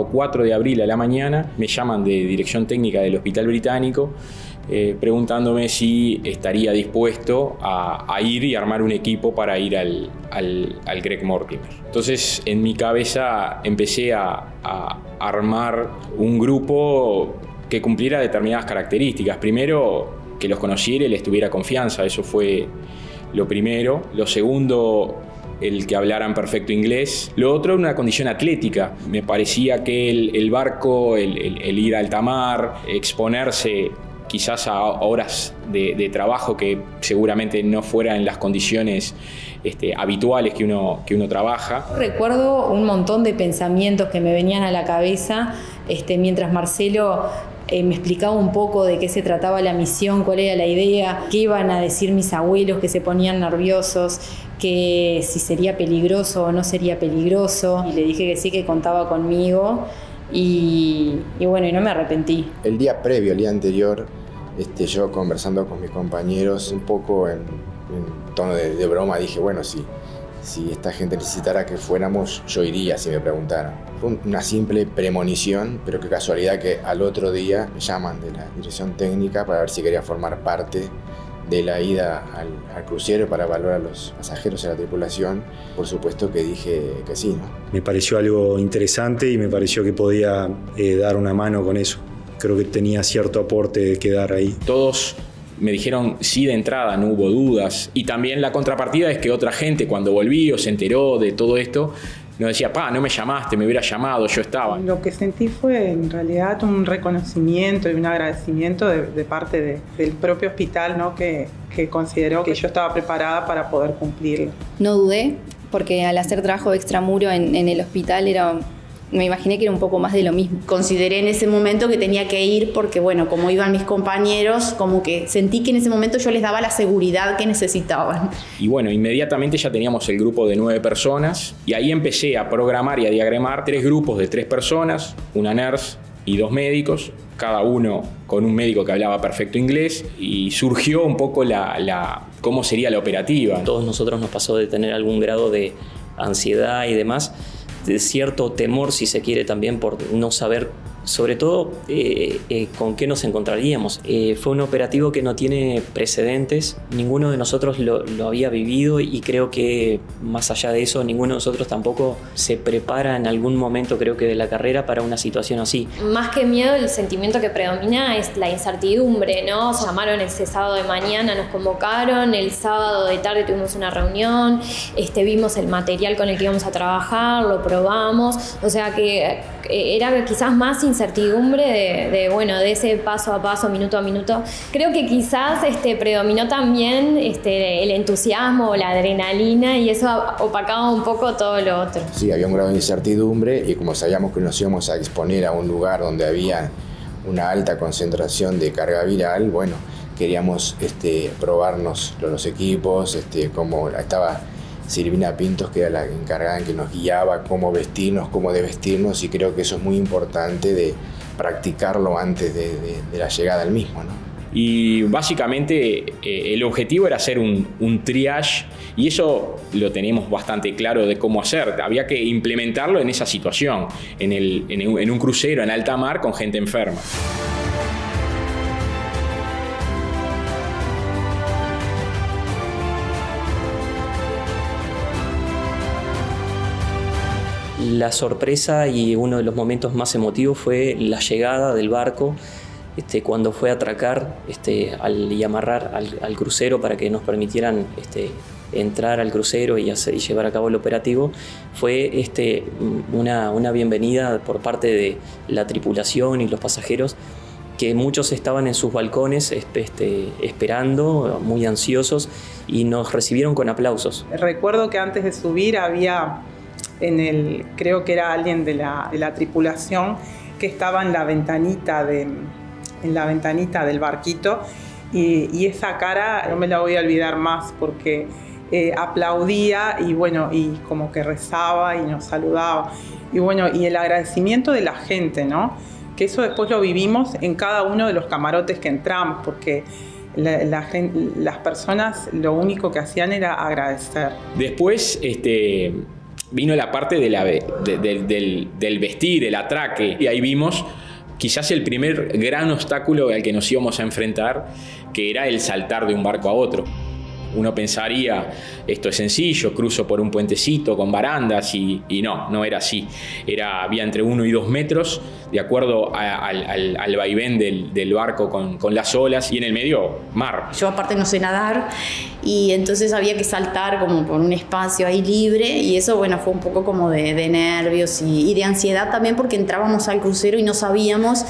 sábado 4 de abril a la mañana, me llaman de Dirección Técnica del Hospital Británico preguntándome si estaría dispuesto a ir y armar un equipo para ir al Greg Mortimer. Entonces, en mi cabeza empecé a armar un grupo que cumpliera determinadas características. Primero, que los conociera y les tuviera confianza, eso fue lo primero. Lo segundo, el que hablaran perfecto inglés. Lo otro, una condición atlética. Me parecía que el barco, el ir a alta mar, exponerse quizás a horas de trabajo que seguramente no fueran en las condiciones habituales que uno trabaja. Recuerdo un montón de pensamientos que me venían a la cabeza mientras Marcelo me explicaba un poco de qué se trataba la misión, cuál era la idea, qué iban a decir mis abuelos que se ponían nerviosos, que si sería peligroso o no sería peligroso. Y le dije que sí, que contaba conmigo y bueno, y no me arrepentí. El día previo, el día anterior, yo conversando con mis compañeros, un poco en tono de broma, dije, bueno, si esta gente necesitara que fuéramos, yo iría si me preguntaran. Fue una simple premonición, pero qué casualidad que al otro día me llaman de la dirección técnica para ver si quería formar parte de la ida al crucero para evaluar a los pasajeros y a la tripulación. Por supuesto que dije que sí, ¿no? Me pareció algo interesante y me pareció que podía dar una mano con eso. Creo que tenía cierto aporte de quedar ahí. Todos me dijeron sí de entrada, no hubo dudas. Y también la contrapartida es que otra gente, cuando volví o se enteró de todo esto, nos decía, no me llamaste, me hubiera llamado, yo estaba. Lo que sentí fue en realidad un reconocimiento y un agradecimiento de parte del propio hospital, ¿no? que consideró que yo estaba preparada para poder cumplirlo. No dudé, porque al hacer trabajo extramuro en el hospital me imaginé que era un poco más de lo mismo. Consideré en ese momento que tenía que ir porque, bueno, como iban mis compañeros, como que sentí que en ese momento yo les daba la seguridad que necesitaban. Y bueno, inmediatamente ya teníamos el grupo de 9 personas y ahí empecé a programar y a diagramar 3 grupos de 3 personas, una nurse y 2 médicos, cada uno con un médico que hablaba perfecto inglés, y surgió un poco cómo sería la operativa. A todos nosotros nos pasó de tener algún grado de ansiedad y demás, de cierto temor, si se quiere, también por no saber, sobre todo, con qué nos encontraríamos. Fue un operativo que no tiene precedentes, ninguno de nosotros lo había vivido y creo que, más allá de eso, ninguno de nosotros tampoco se prepara en algún momento, creo que de la carrera, para una situación así. Más que miedo, el sentimiento que predomina es la incertidumbre, ¿no? Llamaron ese sábado de mañana, nos convocaron, el sábado de tarde tuvimos una reunión, vimos el material con el que íbamos a trabajar, lo probamos, o sea que era quizás más incertidumbre de ese paso a paso, minuto a minuto. Creo que quizás predominó también el entusiasmo, la adrenalina, y eso opacaba un poco todo lo otro. Sí, había un grado de incertidumbre y como sabíamos que nos íbamos a exponer a un lugar donde había una alta concentración de carga viral, bueno, queríamos probarnos los equipos, como estaba Silvina Pintos, que era la encargada en que nos guiaba cómo vestirnos, cómo desvestirnos, y creo que eso es muy importante de practicarlo antes de la llegada al mismo, ¿no? Y básicamente el objetivo era hacer un triage, y eso lo tenemos bastante claro de cómo hacer. Había que implementarlo en esa situación, en un crucero en alta mar con gente enferma. La sorpresa y uno de los momentos más emotivos fue la llegada del barco, cuando fue a atracar y amarrar al crucero para que nos permitieran entrar al crucero y llevar a cabo el operativo. Fue una bienvenida por parte de la tripulación y los pasajeros, que muchos estaban en sus balcones esperando, muy ansiosos, y nos recibieron con aplausos. Recuerdo que antes de subir había creo que era alguien de la tripulación que estaba en la ventanita del barquito, y esa cara no me la voy a olvidar más, porque aplaudía y como que rezaba y nos saludaba, y el agradecimiento de la gente, ¿no? Que eso después lo vivimos en cada uno de los camarotes que entramos, porque las personas lo único que hacían era agradecer. Después vino la parte del vestir, el atraque, y ahí vimos quizás el primer gran obstáculo al que nos íbamos a enfrentar, que era el saltar de un barco a otro. Uno pensaría, esto es sencillo, cruzo por un puentecito con barandas y no era así. Había entre 1 y 2 metros, de acuerdo al vaivén del barco con las olas, y en el medio, mar. Yo aparte no sé nadar, y entonces había que saltar como por un espacio ahí libre, y eso, bueno, fue un poco como de nervios y de ansiedad también, porque entrábamos al crucero y no sabíamos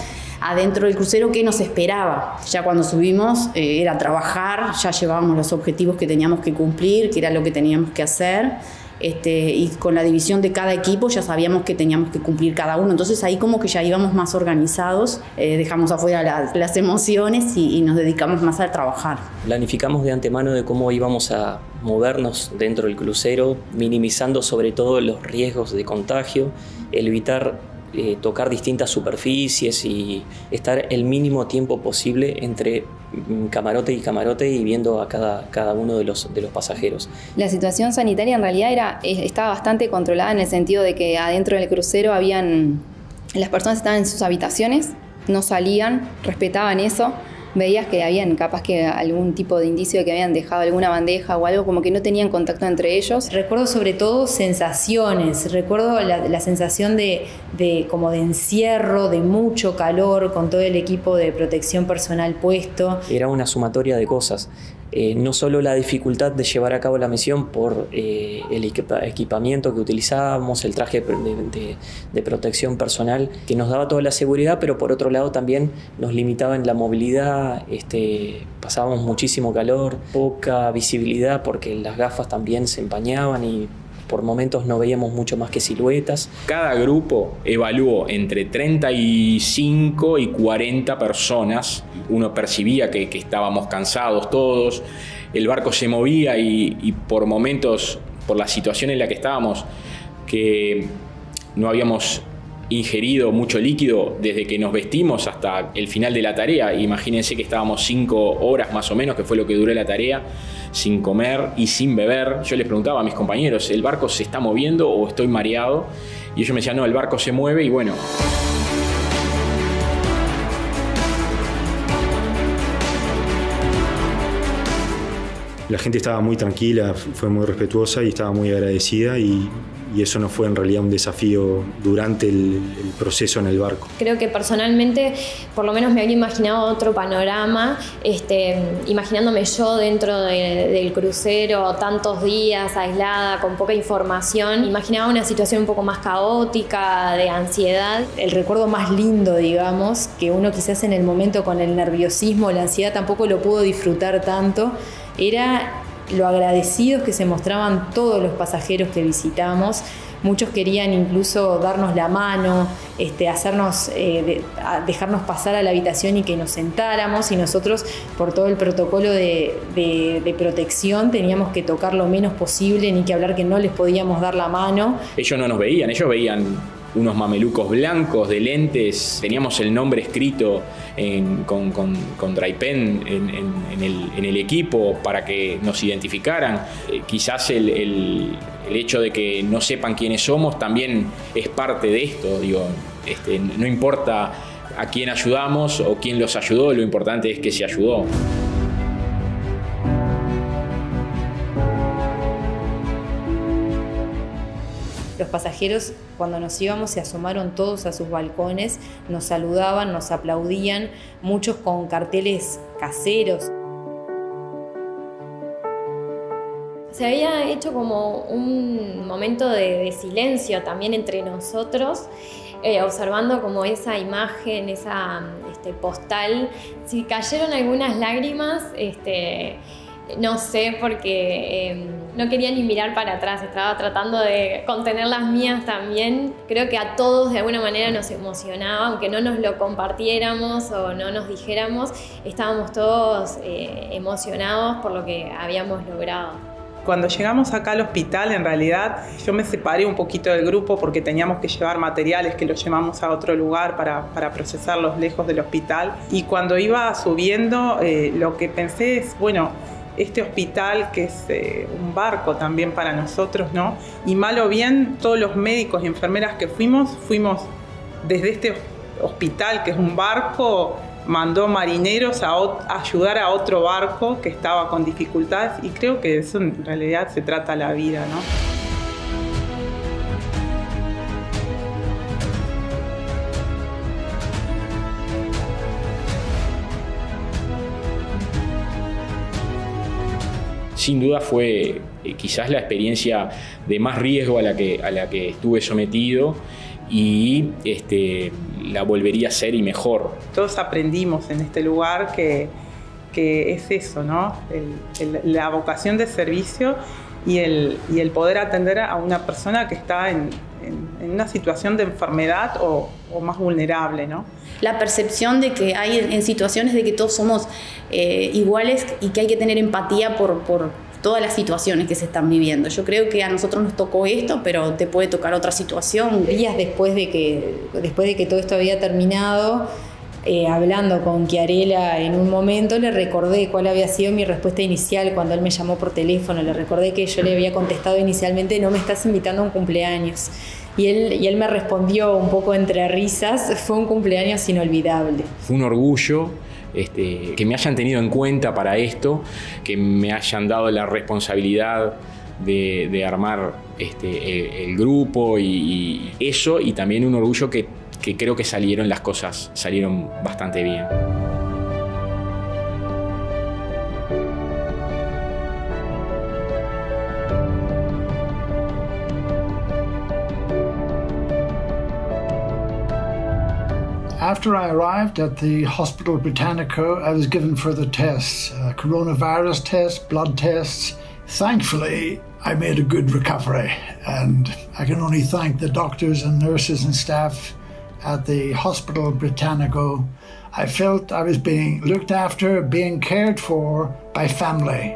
adentro del crucero qué nos esperaba. Ya cuando subimos era trabajar, ya llevábamos los objetivos que teníamos que cumplir, que era lo que teníamos que hacer, y con la división de cada equipo ya sabíamos que teníamos que cumplir cada uno. Entonces ahí como que ya íbamos más organizados, dejamos afuera las emociones y nos dedicamos más a trabajar. Planificamos de antemano de cómo íbamos a movernos dentro del crucero, minimizando sobre todo los riesgos de contagio, evitar tocar distintas superficies y estar el mínimo tiempo posible entre camarote y camarote y viendo a cada uno de los pasajeros. La situación sanitaria en realidad estaba bastante controlada, en el sentido de que adentro del crucero las personas estaban en sus habitaciones, no salían, respetaban eso. Veías que habían capaz que algún tipo de indicio de que habían dejado alguna bandeja o algo, como que no tenían contacto entre ellos. Recuerdo sobre todo sensaciones, recuerdo la sensación de como de encierro, de mucho calor, con todo el equipo de protección personal puesto. Era una sumatoria de cosas. No solo la dificultad de llevar a cabo la misión por el equipamiento que utilizábamos, el traje de protección personal que nos daba toda la seguridad, pero por otro lado también nos limitaba en la movilidad, pasábamos muchísimo calor, poca visibilidad porque las gafas también se empañaban y por momentos no veíamos mucho más que siluetas. Cada grupo evaluó entre 35 y 40 personas. Uno percibía que estábamos cansados todos. El barco se movía y por momentos, por la situación en la que estábamos, que no habíamos ingerido mucho líquido desde que nos vestimos hasta el final de la tarea. Imagínense que estábamos 5 horas más o menos, que fue lo que duró la tarea, sin comer y sin beber. Yo les preguntaba a mis compañeros, ¿el barco se está moviendo o estoy mareado? Y ellos me decían, no, el barco se mueve. Y bueno, la gente estaba muy tranquila, fue muy respetuosa y estaba muy agradecida, y eso no fue en realidad un desafío durante el proceso en el barco. Creo que personalmente, por lo menos me había imaginado otro panorama, imaginándome yo dentro del crucero tantos días, aislada, con poca información. Imaginaba una situación un poco más caótica, de ansiedad. El recuerdo más lindo, digamos, que uno quizás en el momento con el nerviosismo, la ansiedad tampoco lo pudo disfrutar tanto, era lo agradecidos que se mostraban todos los pasajeros que visitamos. Muchos querían incluso darnos la mano, dejarnos pasar a la habitación y que nos sentáramos, y nosotros, por todo el protocolo de protección, teníamos que tocar lo menos posible, ni que hablar que no les podíamos dar la mano. Ellos no nos veían, ellos veían unos mamelucos blancos de lentes. Teníamos el nombre escrito con dry pen en el equipo para que nos identificaran. Quizás el hecho de que no sepan quiénes somos también es parte de esto. Digo, no importa a quién ayudamos o quién los ayudó, lo importante es que se ayudó. Los pasajeros, cuando nos íbamos, se asomaron todos a sus balcones, nos saludaban, nos aplaudían, muchos con carteles caseros. Se había hecho como un momento de silencio también entre nosotros, observando como esa imagen, esa postal. Si cayeron algunas lágrimas, no sé, porque no quería ni mirar para atrás, estaba tratando de contener las mías también. Creo que a todos de alguna manera nos emocionaba, aunque no nos lo compartiéramos o no nos dijéramos, estábamos todos emocionados por lo que habíamos logrado. Cuando llegamos acá al hospital, en realidad, yo me separé un poquito del grupo porque teníamos que llevar materiales que los llevamos a otro lugar para procesarlos lejos del hospital. Y cuando iba subiendo, lo que pensé es, bueno, este hospital que es un barco también para nosotros, ¿no? Y mal o bien, todos los médicos y enfermeras que fuimos desde este hospital, que es un barco, mandó marineros a ayudar a otro barco que estaba con dificultades, y creo que eso en realidad se trata la vida, ¿no? Sin duda fue quizás la experiencia de más riesgo a la que estuve sometido, y la volvería a hacer y mejor. Todos aprendimos en este lugar que es eso, ¿no? La vocación de servicio y el poder atender a una persona que está en una situación de enfermedad o más vulnerable, ¿no? La percepción de que hay en situaciones de que todos somos iguales y que hay que tener empatía por todas las situaciones que se están viviendo. Yo creo que a nosotros nos tocó esto, pero te puede tocar otra situación. Días después de que todo esto había terminado, hablando con Chiarella en un momento, le recordé cuál había sido mi respuesta inicial cuando él me llamó por teléfono. Le recordé que yo le había contestado inicialmente: no me estás invitando a un cumpleaños. Y él me respondió un poco entre risas: fue un cumpleaños inolvidable. Fue un orgullo que me hayan tenido en cuenta para esto, que me hayan dado la responsabilidad de armar el grupo y eso, y también un orgullo que creo que las cosas salieron bastante bien. After I arrived at the Hospital Britannico, I was given further tests, coronavirus tests, blood tests. Thankfully, I made a good recovery, and I can only thank the doctors and nurses and staff at the Hospital Britannico. I felt I was being looked after, being cared for by family.